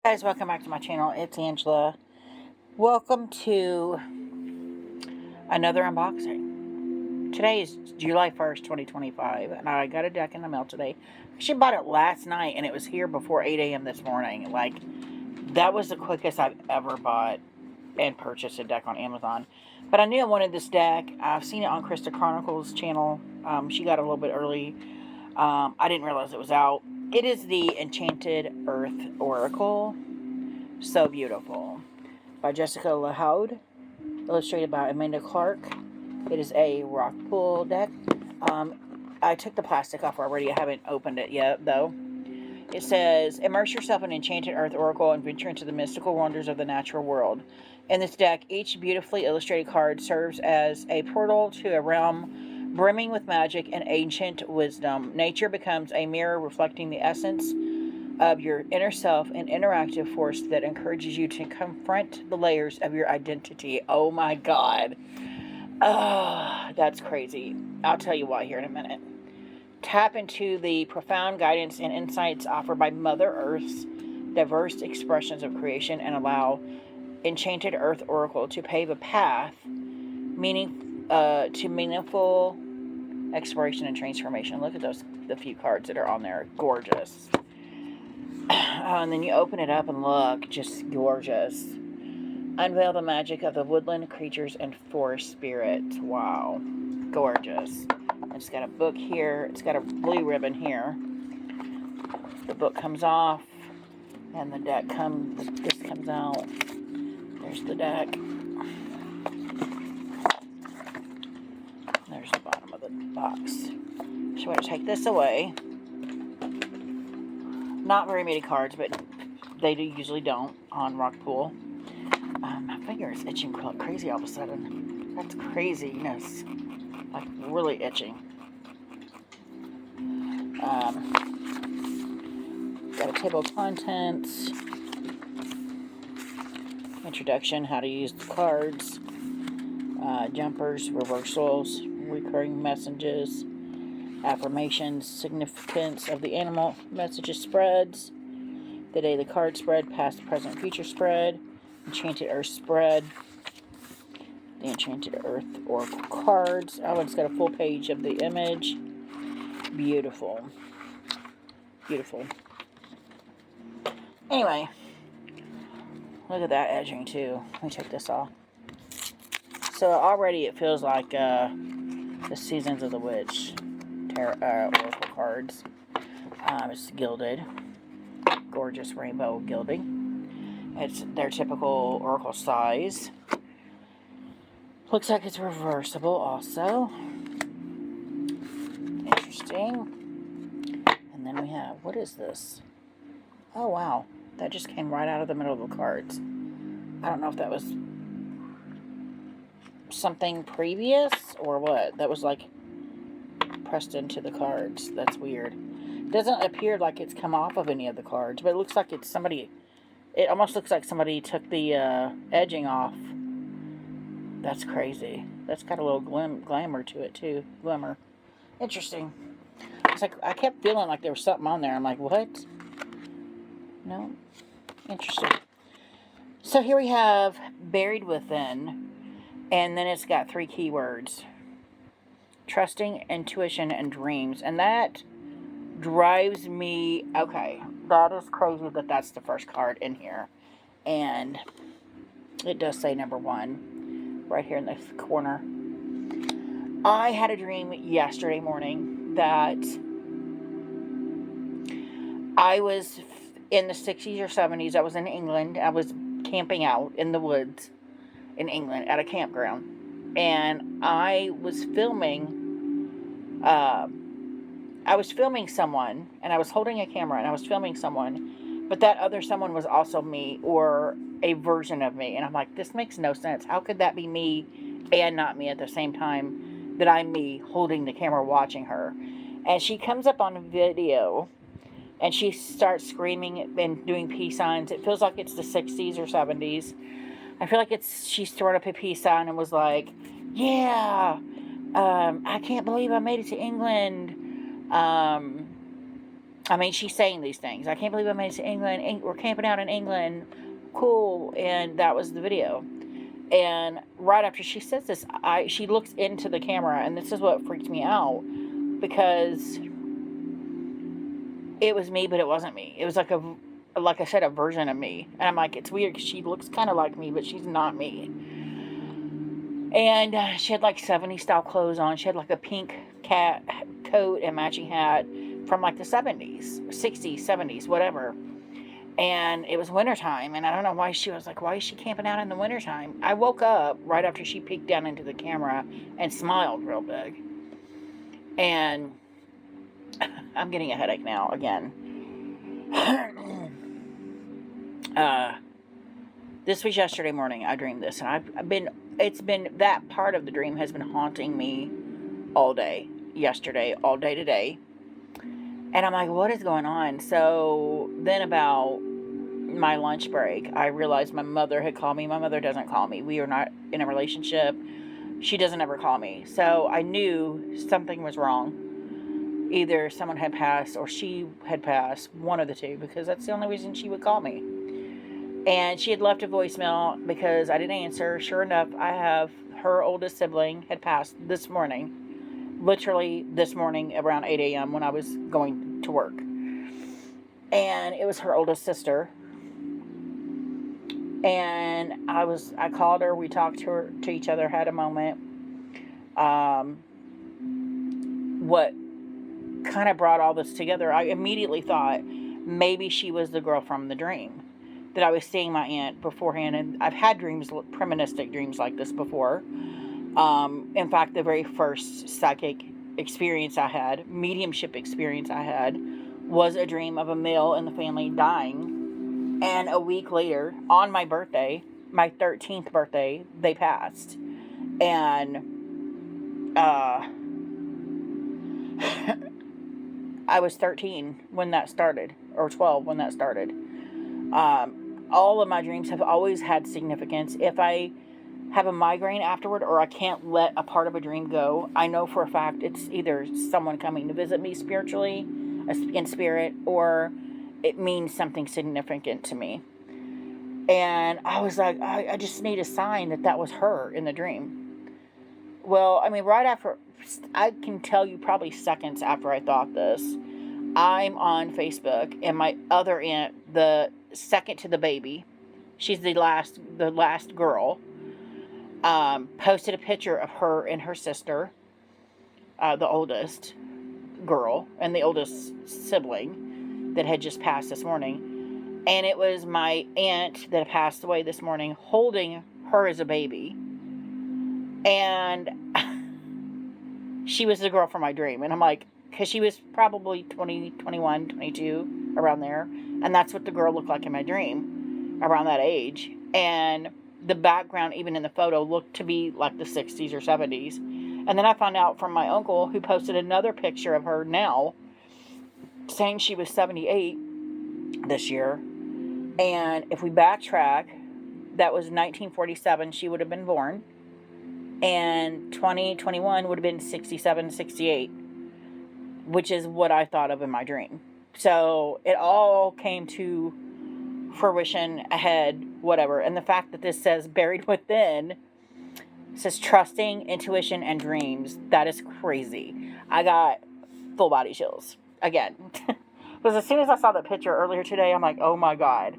Guys, welcome back to my channel. It's Angela. Welcome to another unboxing. Today is July 1st, 2025, and I got a deck in the mail today. She bought it last night, and it was here before 8 a.m. this morning. Like, that was the quickest I've ever bought and purchased a deck on Amazon. But I knew I wanted this deck. I've seen it on Krista Chronicles' channel. She got it a little bit early. I didn't realize it was out. It is the Enchanted Earth Oracle. So beautiful. By Jessica LaHoude. Illustrated by Amanda Clark. It is a rock pool deck. I took the plastic off already. I haven't opened it yet, though. It says, immerse yourself in Enchanted Earth Oracle and venture into the mystical wonders of the natural world. In this deck, each beautifully illustrated card serves as a portal to a realm brimming with magic and ancient wisdom. Nature becomes a mirror reflecting the essence of your inner self, an interactive force that encourages you to confront the layers of your identity. Oh my God. That's crazy. I'll tell you why here in a minute. Tap into the profound guidance and insights offered by Mother Earth's diverse expressions of creation and allow Enchanted Earth Oracle to pave a path to meaningful exploration and transformation. Look at the few cards that are on there. Gorgeous. And then you open it up and look, just gorgeous. Unveil the magic of the woodland creatures and forest spirits. Wow. Gorgeous. It's got a book here. It's got a blue ribbon here. The book comes off, and the deck this comes out. There's the deck. There's the bottom of the box. So I'm going to take this away. Not very many cards, but they usually don't on Rock Pool. My finger is itching crazy all of a sudden. That's craziness. Like, really itching. Got a table of contents. Introduction, how to use the cards. Jumpers, reversals, recurring messages, affirmations, significance of the animal messages, spreads, the daily card spread, past, present, future spread, Enchanted Earth spread, the Enchanted Earth Oracle cards. Oh, it's got a full page of the image. Beautiful. Beautiful. Anyway, look at that edging too. Let me take this off. So already it feels like the Seasons of the Witch Oracle cards. It's gilded. Gorgeous rainbow gilding. It's their typical Oracle size. Looks like it's reversible also. Interesting. And then we have, what is this? Oh wow, that just came right out of the middle of the cards. I don't know if that was something previous or what. That was like pressed into the cards. That's weird. It doesn't appear like it's come off of any of the cards, but it looks like it's somebody. It almost looks like somebody took the edging off. That's crazy. That's got a little glamour to it too. Glimmer. Interesting. It's like I kept feeling like there was something on there. I'm like, what? No. Interesting. So here we have Buried Within, and then it's got 3 keywords. Trusting, intuition, and dreams. And that drives me, okay, that is crazy that that's the first card in here. And it does say number 1 right here in the corner. I had a dream yesterday morning that I was in the 60s or 70s. I was in England. I was camping out in the woods in England at a campground. And I was filming someone, and I was holding a camera, and I was filming someone, but that other someone was also me, or a version of me, and I'm like, this makes no sense. How could that be me and not me at the same time that I'm me holding the camera watching her? And she comes up on video, and she starts screaming and doing peace signs. It feels like it's the 60s or 70s. I feel like she's throwing up a peace sign and was like, yeah, I can't believe I made it to England. I mean, she's saying these things. I can't believe I made it to England. We're camping out in England. Cool. And that was the video. And right after she says this, she looks into the camera, and this is what freaked me out, because it was me, but it wasn't me. It was like I said, a version of me. And I'm like, it's weird because she looks kind of like me, but she's not me. And she had like 70s style clothes on. She had like a pink cat coat and matching hat from like the 70s, 60s, 70s, whatever. And it was wintertime, and I don't know why she was like, why is she camping out in the wintertime? I woke up right after she peeked down into the camera and smiled real big. And I'm getting a headache now again. This was yesterday morning. I dreamed this, and it's been, that part of the dream has been haunting me all day yesterday, all day today. And I'm like, what is going on? So then about my lunch break, I realized my mother had called me. My mother doesn't call me. We are not in a relationship. She doesn't ever call me. So I knew something was wrong. Either someone had passed or she had passed, one of the two, because that's the only reason she would call me. And she had left a voicemail because I didn't answer. Sure enough, I have her oldest sibling had passed this morning. Literally this morning around 8 a.m. when I was going to work. And it was her oldest sister. And I called her, we talked to each other, had a moment. What kind of brought all this together, I immediately thought maybe she was the girl from the dream. That I was seeing my aunt beforehand, and I've had premonition dreams like this before. In fact, the very first psychic experience I had, mediumship experience I had, was a dream of a male in the family dying. And a week later, on my birthday, my 13th birthday, they passed. And I was 13 when that started, or 12 when that started. All of my dreams have always had significance. If I have a migraine afterward, or I can't let a part of a dream go, I know for a fact it's either someone coming to visit me spiritually, in spirit, or it means something significant to me. And I was like, I just need a sign that was her in the dream. Well, I mean, right after, I can tell you probably seconds after I thought this, I'm on Facebook, and my other aunt, the second to the baby, she's the last girl, posted a picture of her and her sister, the oldest girl and the oldest sibling that had just passed this morning. And it was my aunt that passed away this morning holding her as a baby. And she was the girl from my dream. And I'm like, because she was probably 20, 21, 22, around there. And that's what the girl looked like in my dream, around that age. And the background, even in the photo, looked to be like the 60s or 70s. And then I found out from my uncle, who posted another picture of her now, saying she was 78 this year. And if we backtrack, that was 1947, she would have been born. And 2021 would have been 67, 68, which is what I thought of in my dream. So it all came to fruition ahead, whatever. And the fact that this says buried within, says trusting, intuition, and dreams, that is crazy. I got full body chills again. Because as soon as I saw that picture earlier today, I'm like, oh my God.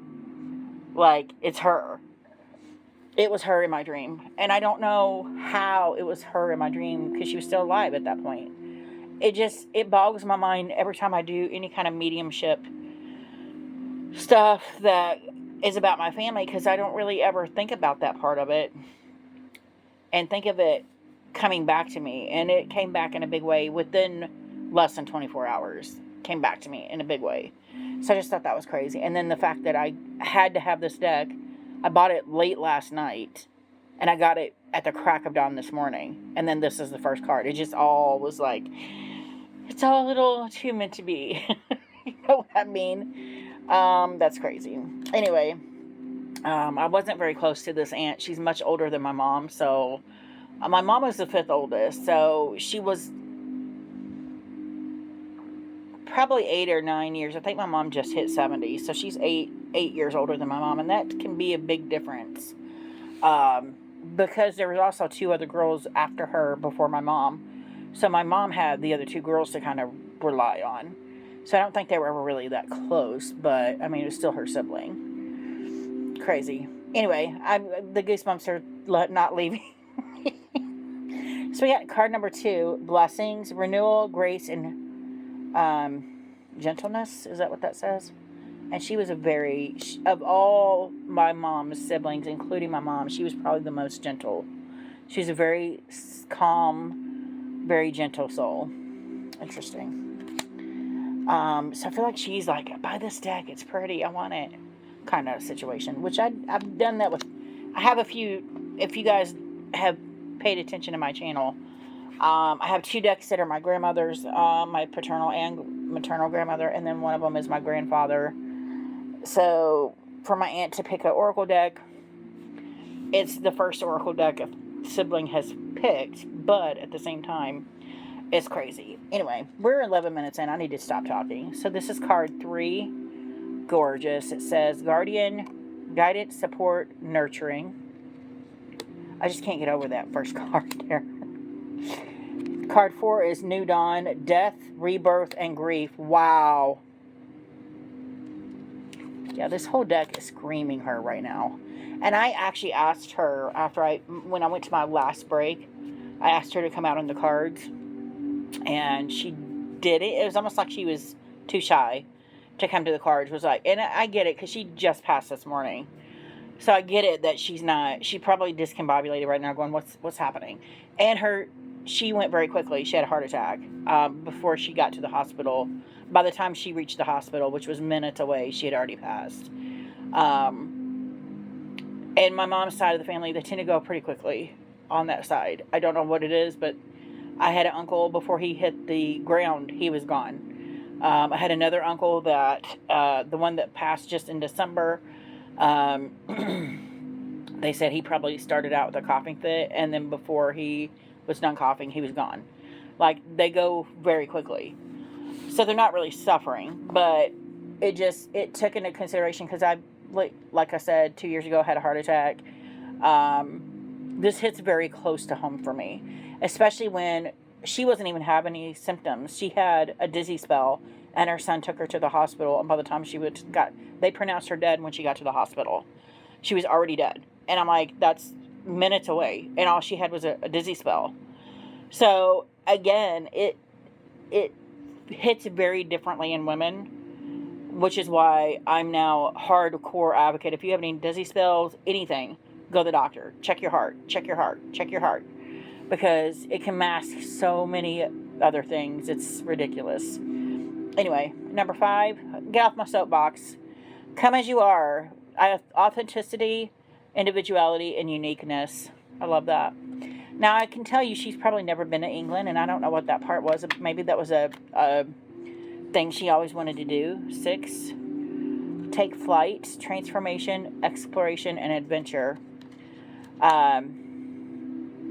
Like, it's her. It was her in my dream. And I don't know how it was her in my dream, because she was still alive at that point. It bogs my mind every time I do any kind of mediumship stuff that is about my family, because I don't really ever think about that part of it and think of it coming back to me. And it came back in a big way within less than 24 hours. Came back to me in a big way. So I just thought that was crazy. And then the fact that I had to have this deck, I bought it late last night, and I got it at the crack of dawn this morning. And then this is the first card. It just all was like, it's all a little too meant to be. You know what I mean? That's crazy. Anyway, I wasn't very close to this aunt. She's much older than my mom. So my mom was the fifth oldest. So she was probably 8 or 9 years. I think my mom just hit 70, so she's 8 years older than my mom, and that can be a big difference. Because there was also 2 other girls after her before my mom. So my mom had the other 2 girls to kind of rely on. So I don't think they were ever really that close, but I mean, it was still her sibling. Crazy. Anyway, the goosebumps are not leaving. So we got card number 2, blessings, renewal, grace, and gentleness. Is that what that says? And she was of all my mom's siblings, including my mom, she was probably the most gentle. She was a very calm, very gentle soul. Interesting. So I feel like she's like, buy this deck, it's pretty, I want it, kind of situation. Which I've done that with. I have a few. If you guys have paid attention to my channel, I have 2 decks that are my grandmother's, my paternal and maternal grandmother, and then one of them is my grandfather. So for my aunt to pick an oracle deck, it's the first oracle deck a sibling has picked, but at the same time, it's crazy. Anyway, we're 11 minutes in. I need to stop talking. So this is card 3. Gorgeous. It says guardian, guidance, support, nurturing. I just can't get over that first card there. Card 4 is new dawn, death, rebirth, and grief. Wow. Yeah, this whole deck is screaming her right now. And I actually asked her when I went to my last break, I asked her to come out on the cards. And she did it. It was almost like she was too shy to come to the cards. And I get it because she just passed this morning. So I get it that she probably discombobulated right now going, what's happening? And she went very quickly. She had a heart attack before she got to the hospital. By the time she reached the hospital, which was minutes away, she had already passed. And my mom's side of the family, they tend to go pretty quickly on that side. I don't know what it is, but I had an uncle, before he hit the ground, he was gone. I had another uncle that, the one that passed just in December, they said he probably started out with a coughing fit, and then before he was done coughing, he was gone. Like, they go very quickly. So they're not really suffering, but it took into consideration, because like I said, 2 years ago, had a heart attack. This hits very close to home for me, especially when she wasn't even having any symptoms. She had a dizzy spell, and her son took her to the hospital, and by the time they pronounced her dead when she got to the hospital. She was already dead. And I'm like, that's minutes away, and all she had was a dizzy spell. So again, it hits very differently in women, which is why I'm now a hardcore advocate. If you have any dizzy spells, anything, go to the doctor. Check your heart. Check your heart. Check your heart. Because it can mask so many other things. It's ridiculous. Anyway, number 5, get off my soapbox. Come as you are. I have authenticity, individuality, and uniqueness. I love that. Now, I can tell you she's probably never been to England, and I don't know what that part was. Maybe that was a thing she always wanted to do. 6, take flight, transformation, exploration, and adventure.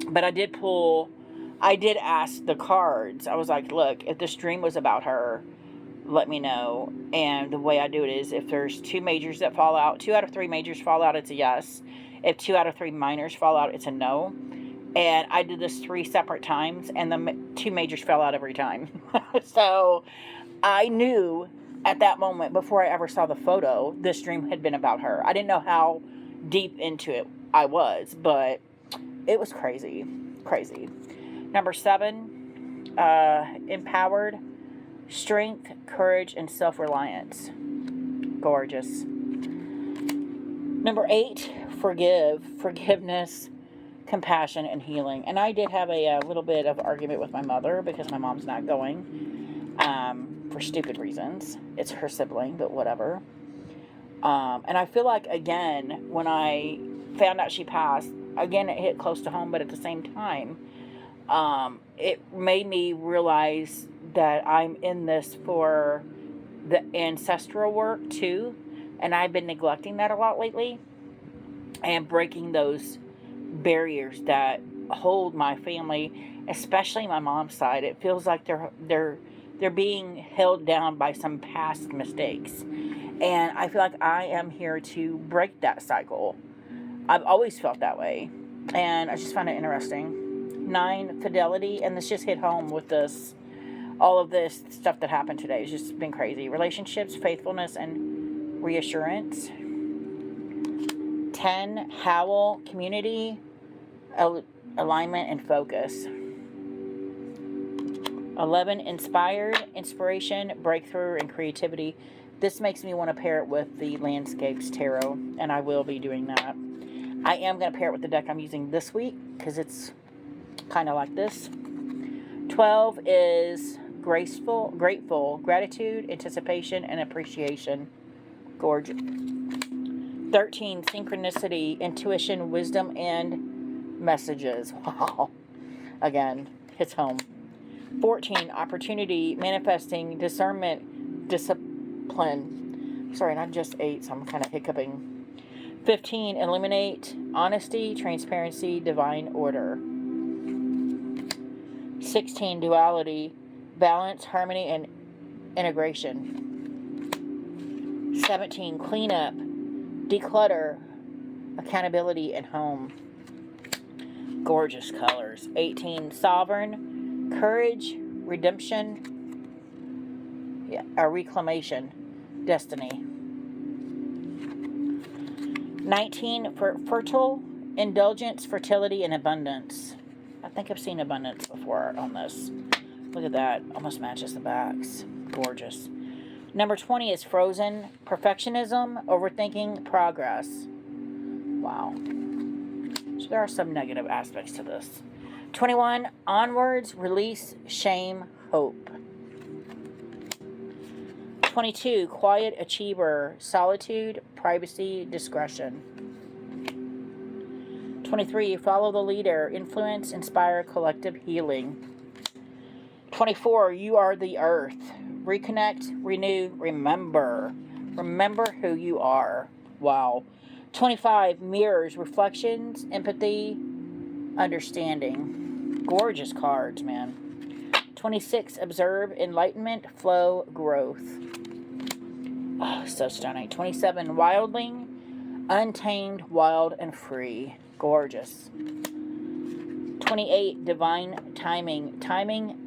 But I did ask the cards. I was like, look, if this dream was about her, let me know. And the way I do it is, if there's 2 majors that fall out, 2 out of 3 majors fall out, it's a yes. If 2 out of 3 minors fall out, it's a no. And I did this 3 separate times, and the 2 majors fell out every time. So I knew at that moment, before I ever saw the photo, this dream had been about her. I didn't know how deep into it I was, but it was crazy. Crazy. Number 7, empowered, strength, courage, and self-reliance. Gorgeous. Number 8, forgiveness, compassion, and healing. And I did have a little bit of argument with my mother because my mom's not going for stupid reasons. It's her sibling, but whatever. And I feel like, again, when I found out she passed, again, it hit close to home, but at the same time, it made me realize that I'm in this for the ancestral work too, and I've been neglecting that a lot lately, and breaking those barriers that hold my family, especially my mom's side. It feels like they're they're being held down by some past mistakes. And I feel like I am here to break that cycle. I've always felt that way. And I just find it interesting. 9, fidelity. And this just hit home with this. All of this stuff that happened today has just been crazy. Relationships, faithfulness, and reassurance. 10, howl, community, alignment, and focus. 11, inspired, inspiration, breakthrough, and creativity. This makes me want to pair it with the Landscapes Tarot, and I will be doing that. I am going to pair it with the deck I'm using this week, because it's kind of like this. 12 is graceful, grateful, gratitude, anticipation, and appreciation. Gorgeous. 13, synchronicity, intuition, wisdom, and messages. Wow. Again, hits home. 14, opportunity, manifesting, discernment, discipline. Sorry, and I just ate, so I'm kind of hiccuping. 15, illuminate, honesty, transparency, divine order. 16, duality, balance, harmony, and integration. 17, cleanup, declutter, accountability, and home. Gorgeous colors. 18, sovereign, courage, redemption, reclamation, destiny. 19, for fertile, indulgence, fertility, and abundance. I think I've seen abundance before on this. Look at that. Almost matches the backs. Gorgeous. Number 20 is frozen, perfectionism, overthinking, progress. Wow. So there are some negative aspects to this. 21, onwards, release, shame, hope. 22, quiet, achiever, solitude, privacy, discretion. 23, follow the leader, influence, inspire, collective healing. 24, you are the earth. Reconnect, renew, remember. Remember who you are. Wow. 25, mirrors, reflections, empathy, understanding. Gorgeous cards, man. 26, observe, enlightenment, flow, growth. Oh, so stunning. 27, wildling, untamed, wild, and free. Gorgeous. 28, divine timing. Timing,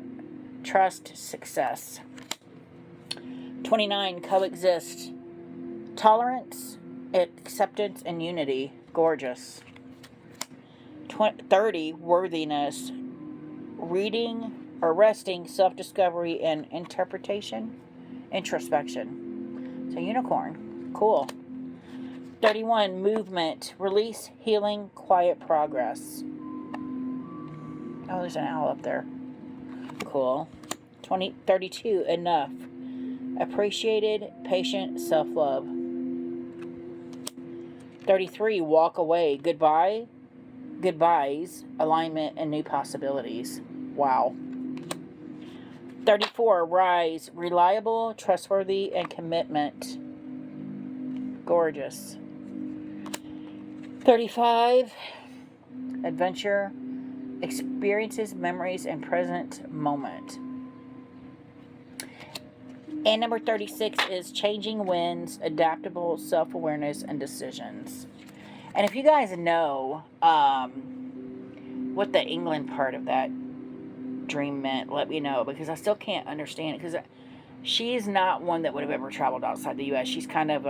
trust, success. 29, coexist. Tolerance, acceptance, and unity. Gorgeous. 30, worthiness. Reading or resting, self-discovery, and interpretation. Introspection. So unicorn. Cool. 31, movement. Release, healing, quiet progress. Oh, there's an owl up there. Cool. 32, enough. Appreciated, patient, self-love. 33, walk away. Goodbye, goodbyes, alignment, and new possibilities. Wow. 34, rise. Reliable, trustworthy, and commitment. Gorgeous. 35, adventure, experiences, memories, and present moment. And number 36 is changing winds, adaptable, self-awareness, and decisions. And if you guys know what the England part of that dream meant, let me know, because I still can't understand it, because she's not one that would have ever traveled outside the U.S. She's kind of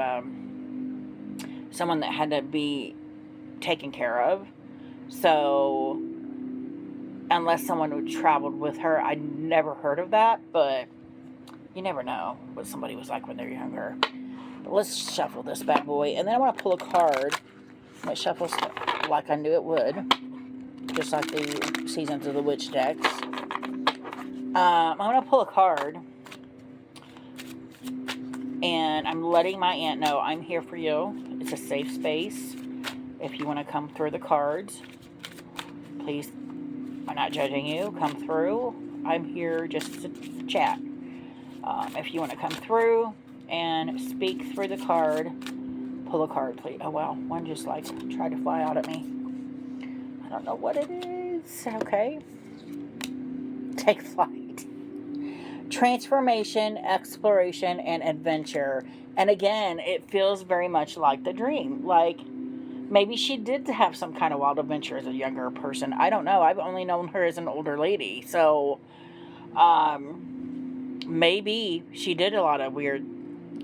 someone that had to be taken care of. So unless someone would traveled with her, I'd never heard of that, but you never know what somebody was like when they're younger. But let's shuffle this bad boy, and then I want to pull a card. It shuffles like I knew it would, just like the Seasons of the Witch decks. I'm going to pull a card, and I'm letting my aunt know I'm here for you. It's a safe space. If you want to come through the cards, please, I'm not judging you. Come through. I'm here just to chat. If you want to come through and speak through the card, pull a card, please. Oh, wow. One just like tried to fly out at me. I don't know what it is. Okay. Take flight. Transformation, exploration, and adventure. And again, it feels very much like the dream. Like maybe she did have some kind of wild adventure as a younger person. I don't know. I've only known her as an older lady. So maybe she did a lot of weird,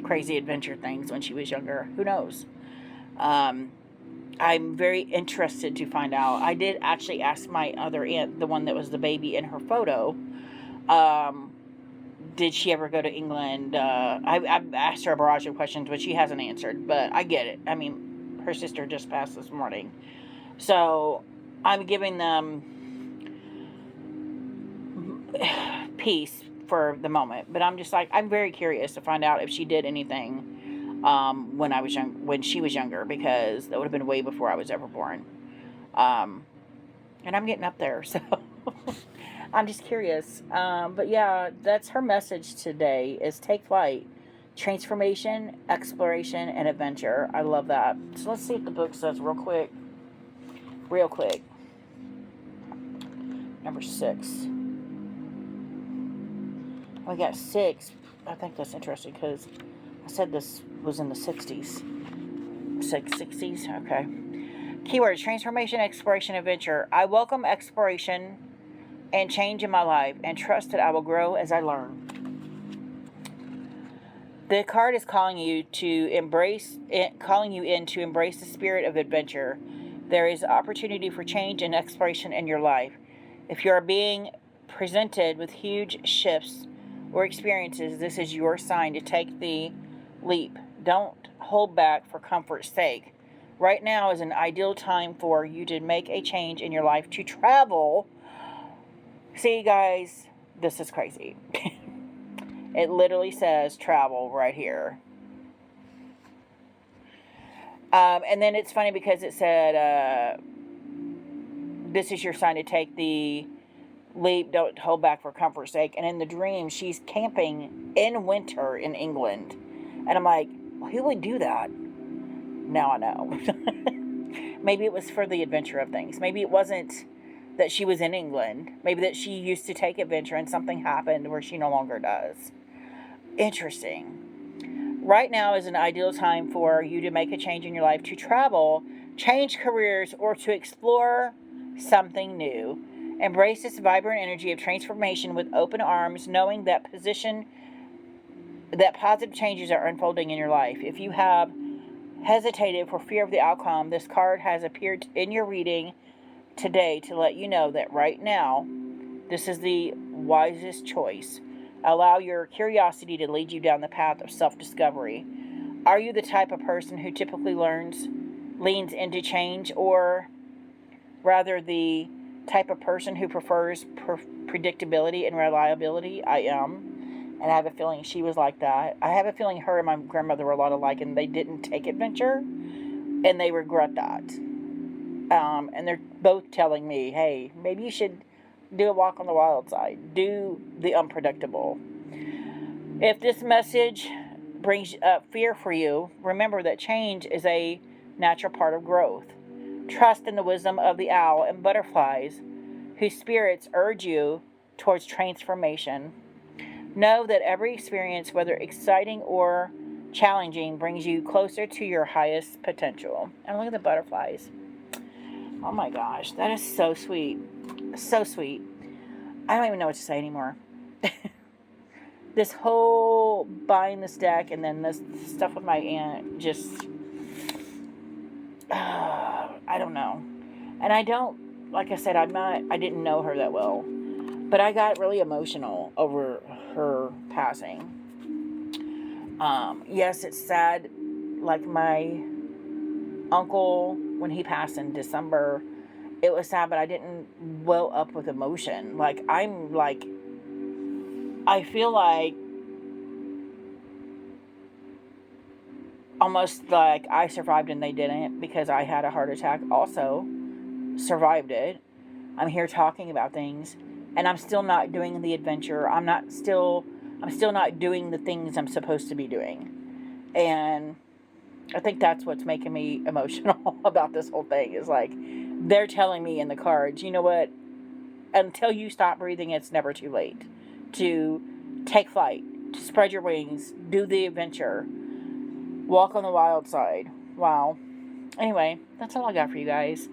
crazy adventure things when she was younger. Who knows? I'm very interested to find out. I did actually ask my other aunt, the one that was the baby in her photo, did she ever go to England? I've asked her a barrage of questions, but she hasn't answered. But I get it. I mean, her sister just passed this morning. So I'm giving them peace for the moment. But I'm just like, I'm very curious to find out if she did anything when she was younger, because that would have been way before I was ever born. And I'm getting up there, so I'm just curious. But yeah, that's her message today: is take flight, transformation, exploration, and adventure. I love that. So let's see what the book says real quick. Number 6. We got 6. I think that's interesting because I said this was in the 60s. 60s? Okay. Keywords: transformation, exploration, adventure. I welcome exploration and change in my life and trust that I will grow as I learn. The card is calling you in to embrace the spirit of adventure. There is opportunity for change and exploration in your life. If you are being presented with huge shifts or experiences, this is your sign to take the leap. Don't hold back for comfort's sake. Right now is an ideal time for you to make a change in your life, to travel. See, guys, this is crazy. It literally says travel right here. And then it's funny because it said, this is your sign to take the leap. Don't hold back for comfort's sake. And in the dream, she's camping in winter in England. And I'm like, who would do that? Now I know. Maybe it was for the adventure of things. Maybe it wasn't that she was in England. Maybe that she used to take adventure and something happened where she no longer does. Interesting. Right now is an ideal time for you to make a change in your life, to travel, change careers, or to explore something new. Embrace this vibrant energy of transformation with open arms, knowing that positive changes are unfolding in your life. If you have hesitated for fear of the outcome, this card has appeared in your reading today to let you know that right now, this is the wisest choice. Allow your curiosity to lead you down the path of self-discovery. Are you the type of person who typically leans into change, or rather the type of person who prefers predictability and reliability? I am. And I have a feeling she was like that. I have a feeling her and my grandmother were a lot alike, and they didn't take adventure, and they regret that. And they're both telling me, hey, maybe you should do a walk on the wild side. Do the unpredictable. If this message brings up fear for you, remember that change is a natural part of growth. Trust in the wisdom of the owl and butterflies, whose spirits urge you towards transformation. Know that every experience, whether exciting or challenging, brings you closer to your highest potential. And look at the butterflies. Oh my gosh, that is so sweet. So sweet. I don't even know what to say anymore. This whole buying this deck and then this stuff with my aunt, just, I don't know. And I don't, like I said, I didn't know her that well. But I got really emotional over her passing. Yes, it's sad. Like my uncle, when he passed in December, it was sad, but I didn't well up with emotion. I feel like almost like I survived and they didn't, because I had a heart attack also, survived it. I'm here talking about things, and I'm still not doing the adventure. I'm still not doing the things I'm supposed to be doing. And I think that's what's making me emotional about this whole thing, is like, they're telling me in the cards, you know what, until you stop breathing, it's never too late to take flight, to spread your wings, do the adventure, walk on the wild side. Wow. Anyway, that's all I got for you guys.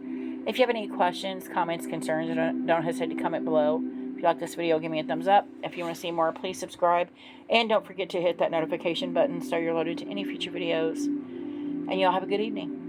If you have any questions, comments, concerns, don't hesitate to comment below. If you like this video, give me a thumbs up. If you want to see more, please subscribe. And don't forget to hit that notification button so you're loaded to any future videos. And y'all have a good evening.